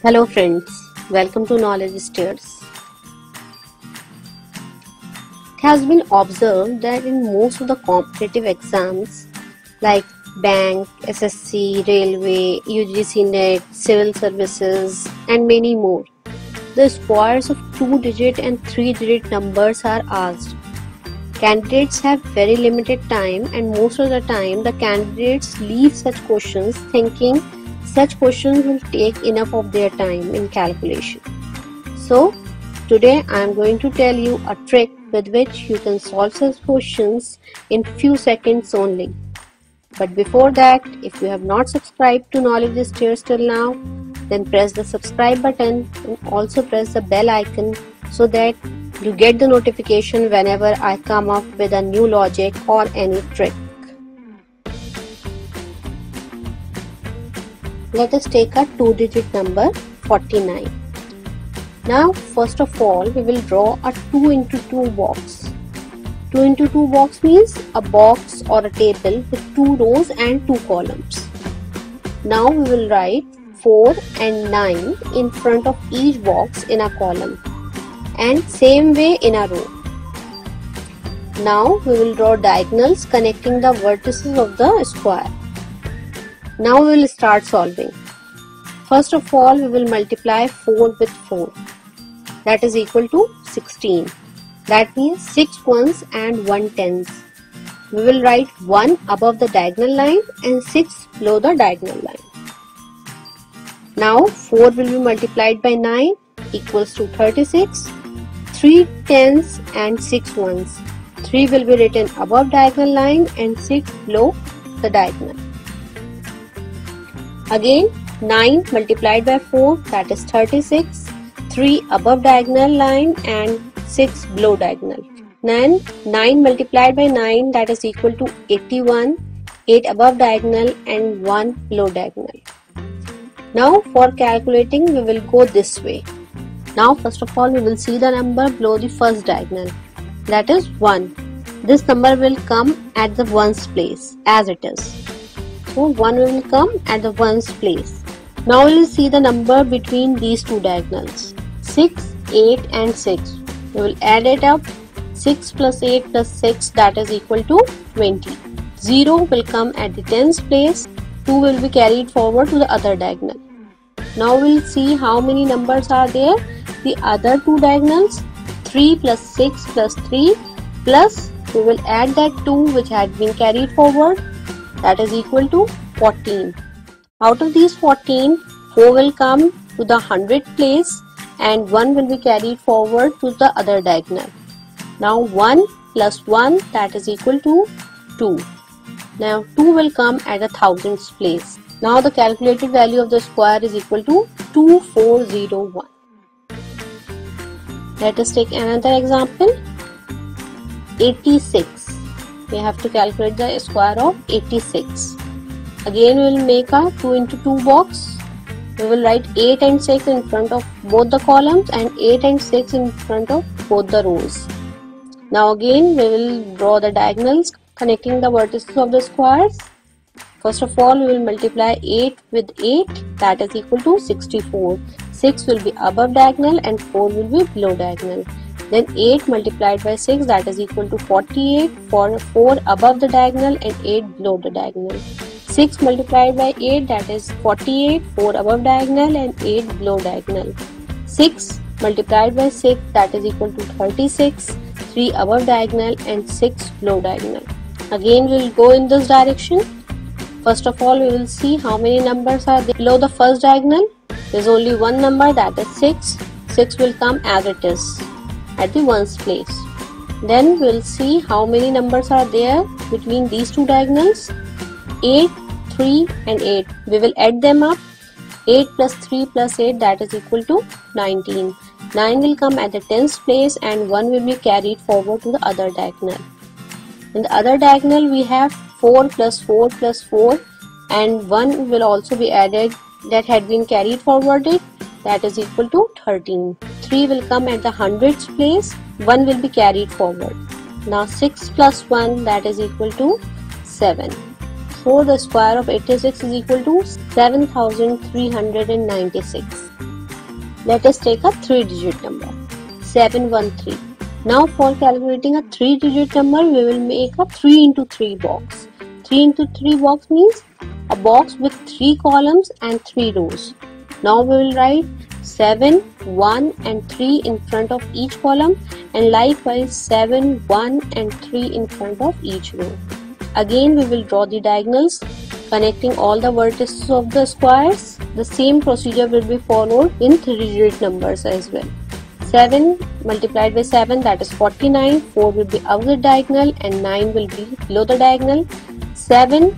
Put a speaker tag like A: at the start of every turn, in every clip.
A: Hello friends, welcome to Knowledge Stairs. It has been observed that in most of the competitive exams like bank, SSC, railway, UGC NET, civil services and many more, the squares of 2-digit and 3-digit numbers are asked. Candidates have very limited time and most of the time the candidates leave such questions thinking such questions will take enough of their time in calculation. So today I am going to tell you a trick with which you can solve such questions in few seconds only. But before that, if you have not subscribed to Knowledge Stairs till now, then press the subscribe button and also press the bell icon so that you get the notification whenever I come up with a new logic or any trick. Let us take a 2-digit number 49. Now first of all we will draw a 2 into 2 box. 2 into 2 box means a box or a table with 2 rows and 2 columns. Now we will write 4 and 9 in front of each box in a column and same way in a row. Now we will draw diagonals connecting the vertices of the square. Now we will start solving. First of all we will multiply 4 with 4. That is equal to 16. That means 6 ones and 1 tens. We will write 1 above the diagonal line and 6 below the diagonal line. Now 4 will be multiplied by 9 equals to 36. 3 tens and 6 ones. 3 will be written above diagonal line and 6 below the diagonal. Again 9 multiplied by 4, that is 36. 3 above diagonal line and 6 below diagonal. Then 9 multiplied by 9, that is equal to 81. 8 above diagonal and 1 below diagonal. Now for calculating we will go this way. Now first of all we will see the number below the first diagonal, that is 1. This number will come at the ones place as it is. So 1 will come at the ones place. Now we will see the number between these two diagonals. 6, 8 and 6. We will add it up. 6 plus 8 plus 6, that is equal to 20. 0 will come at the tens place. 2 will be carried forward to the other diagonal. Now we will see how many numbers are there. The other two diagonals, 3 plus 6 plus 3 plus we will add that 2 which had been carried forward, that is equal to 14. Out of these 14, 4 will come to the 100 place and 1 will be carried forward to the other diagonal. Now 1 plus 1, that is equal to 2. Now 2 will come at the thousands place. Now the calculated value of the square is equal to 2401. Let us take another example. 86. We have to calculate the square of 86. Again we will make a 2 into 2 box. We will write 8 and 6 in front of both the columns and 8 and 6 in front of both the rows. Now again we will draw the diagonals connecting the vertices of the squares. First of all we will multiply 8 with 8, that is equal to 64. 6 will be above diagonal and 4 will be below diagonal. Then 8 multiplied by 6, that is equal to 48. For 4 above the diagonal and 8 below the diagonal. 6 multiplied by 8, that is 48. 4 above diagonal and 8 below diagonal. 6 multiplied by 6, that is equal to 36. 3 above diagonal and 6 below diagonal. Again we will go in this direction. First of all we will see how many numbers are there below the first diagonal. There is only one number, that is 6. 6 will come as it is at the ones place. Then we will see how many numbers are there between these two diagonals. 8, 3 and 8. We will add them up. 8 plus 3 plus 8, that is equal to 19. 9 will come at the tens place and 1 will be carried forward to the other diagonal. In the other diagonal we have 4 plus 4 plus 4 and 1 will also be added that had been carried forwarded, that is equal to 13. 3 will come at the hundreds place, 1 will be carried forward. Now 6 plus 1, that is equal to 7. So the square of 86 is equal to 7396. Let us take a 3-digit number, 713. Now for calculating a 3-digit number, we will make a 3 into 3 box. 3 into 3 box means a box with 3 columns and 3 rows. Now we will write 7, 1 and 3 in front of each column, and likewise 7, 1 and 3 in front of each row. Again we will draw the diagonals connecting all the vertices of the squares. The same procedure will be followed in 3-digit numbers as well. 7 multiplied by 7, that is 49. 4 will be above the diagonal and 9 will be below the diagonal. 7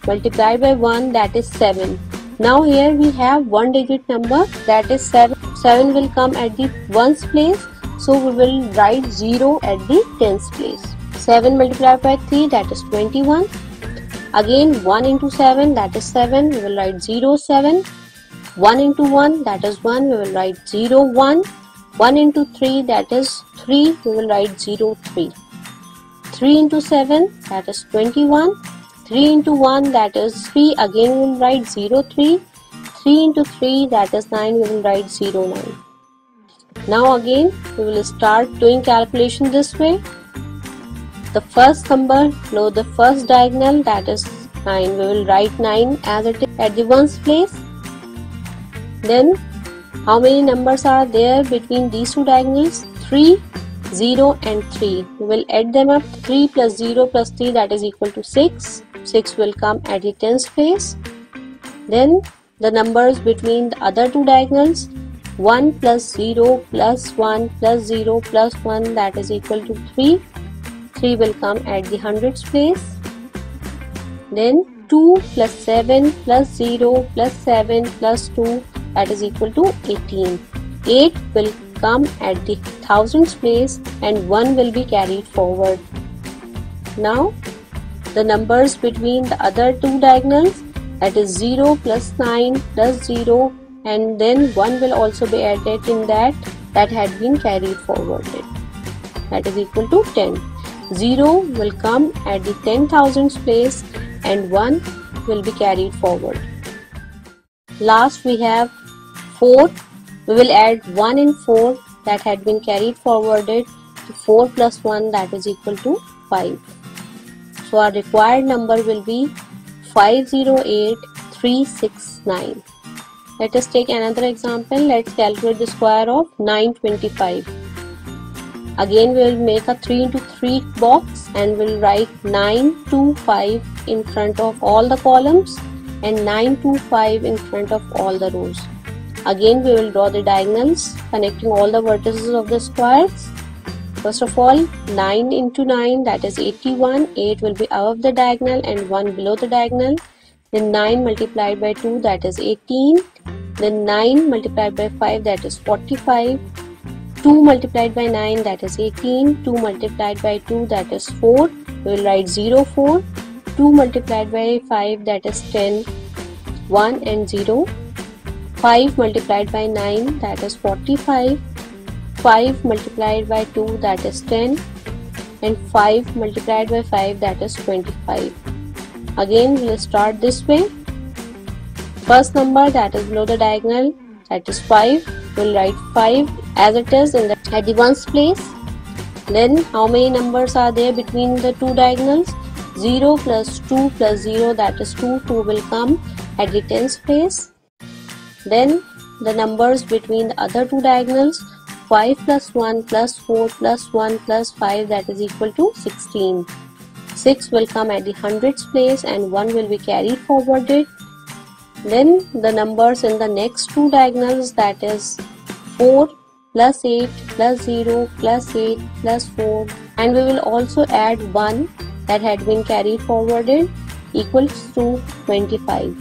A: multiplied by 1, that is 7. Now here we have 1-digit number, that is 7. 7 will come at the ones place, so we will write 0 at the tens place. 7 multiplied by 3, that is 21. Again 1 into 7, that is 7, we will write 0, 7. 1 into 1, that is 1, we will write 0, 1. 1 into 3, that is 3, we will write 0, 3. 3 into 7, that is 21. 3 into 1, that is 3, again we will write 0, 3. 3 into 3, that is 9, we will write 0, 9. Now again we will start doing calculation this way. The first number below the first diagonal, that is 9, we will write 9 as it is at the ones place. Then how many numbers are there between these two diagonals? 3, 0 and 3. We will add them up. 3 plus 0 plus 3, that is equal to 6. 6 will come at the tens place. Then the numbers between the other two diagonals, 1 plus 0 plus 1 plus 0 plus 1, that is equal to 3. 3 will come at the hundreds place. Then 2 plus 7 plus 0 plus 7 plus 2, that is equal to 18. 8 will come at the thousands place and 1 will be carried forward. Now the numbers between the other two diagonals, that is 0 plus 9 plus 0, and then 1 will also be added in that had been carried forward. That is equal to 10. 0 will come at the 10,000s place and 1 will be carried forward. Last we have 4. We will add 1 in 4 that had been carried forwarded to 4 plus 1, that is equal to 5. So our required number will be 508369. Let us take another example. Let's calculate the square of 925. Again we will make a 3 into 3 box and we'll write 925 in front of all the columns and 925 in front of all the rows. Again we will draw the diagonals connecting all the vertices of the squares. First of all, 9 into 9, that is 81. 8 will be above the diagonal and 1 below the diagonal. Then 9 multiplied by 2, that is 18. Then 9 multiplied by 5, that is 45. 2 multiplied by 9, that is 18. 2 multiplied by 2, that is 4. We will write 0, 4. 2 multiplied by 5, that is 10. 1 and 0. 5 multiplied by 9, that is 45. 5 multiplied by 2, that is 10. And 5 multiplied by 5, that is 25. Again we will start this way. First number that is below the diagonal, that is 5. We will write 5 as it is at the ones place. Then how many numbers are there between the two diagonals? 0 plus 2 plus 0, that is 2. 2 will come at the tens place. Then the numbers between the other two diagonals, 5 plus 1 plus 4 plus 1 plus 5, that is equal to 16. 6 will come at the hundreds place and 1 will be carried forwarded. Then the numbers in the next two diagonals, that is 4 plus 8 plus 0 plus 8 plus 4, and we will also add 1 that had been carried forwarded, equals to 25.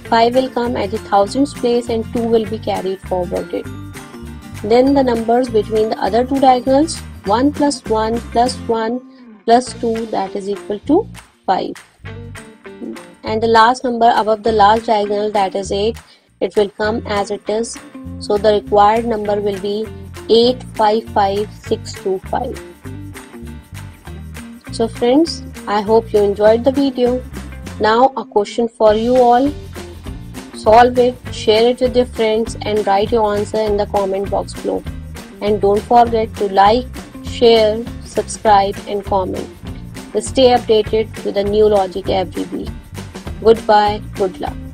A: 5 will come at the thousands place and 2 will be carried forwarded. Then the numbers between the other two diagonals, 1 plus 1 plus 1 plus 2, that is equal to 5. And the last number above the last diagonal, that is 8, it will come as it is. So the required number will be 855625. So friends, I hope you enjoyed the video. Now a question for you all. Solve it, share it with your friends and write your answer in the comment box below. And don't forget to like, share, subscribe and comment. Stay updated with a new logic every week. Goodbye, good luck.